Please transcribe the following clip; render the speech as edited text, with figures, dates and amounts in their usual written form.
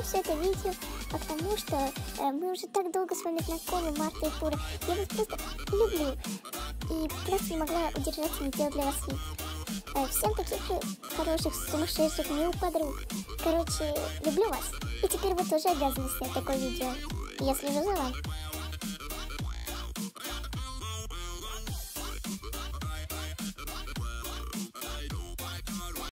Все это видео, а к тому, что мы уже так долго с вами знакомы, Марта и Пура. Я вас просто люблю и просто не могла удержаться и не сделать для вас видео. Всем таких же хороших, сумасшедших, милых подруг. Короче, люблю вас. И теперь вы тоже обязаны снять такое видео. Я слежу за вами.